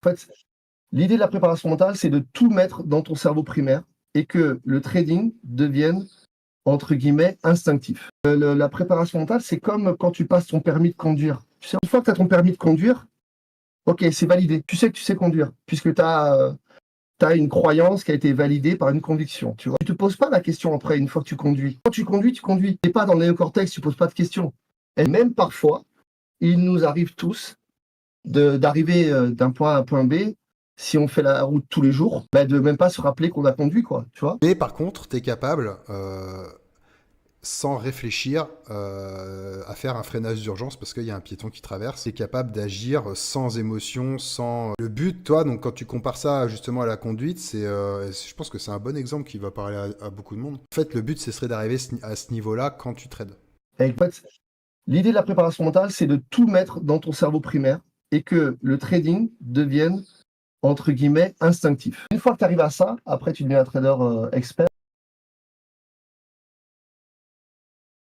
En fait, l'idée de la préparation mentale, c'est de tout mettre dans ton cerveau primaire et que le trading devienne, entre guillemets, instinctif. La préparation mentale, c'est comme quand tu passes ton permis de conduire. Tu sais, une fois que tu as ton permis de conduire, ok, c'est validé. Tu sais que tu sais conduire, puisque tu as une croyance qui a été validée par une conviction. Tu vois, tu te poses pas la question après, une fois que tu conduis. Quand tu conduis, tu conduis. Tu n'es pas dans le néocortex, tu poses pas de questions. Et même parfois, il nous arrive tous d'arriver d'un point A à un point B, si on fait la route tous les jours, bah, de même pas se rappeler qu'on a conduit, quoi, tu vois. Mais par contre, tu es capable, sans réfléchir, à faire un freinage d'urgence parce qu'il y a un piéton qui traverse. Tu es capable d'agir sans émotion, sans... Le but, toi, donc quand tu compares ça justement à la conduite, je pense que c'est un bon exemple qui va parler à beaucoup de monde. En fait, le but, ce serait d'arriver à ce niveau-là quand tu trades. Et en fait, l'idée de la préparation mentale, c'est de tout mettre dans ton cerveau primaire et que le trading devienne, entre guillemets, instinctif. Une fois que tu arrives à ça, après tu deviens un trader expert.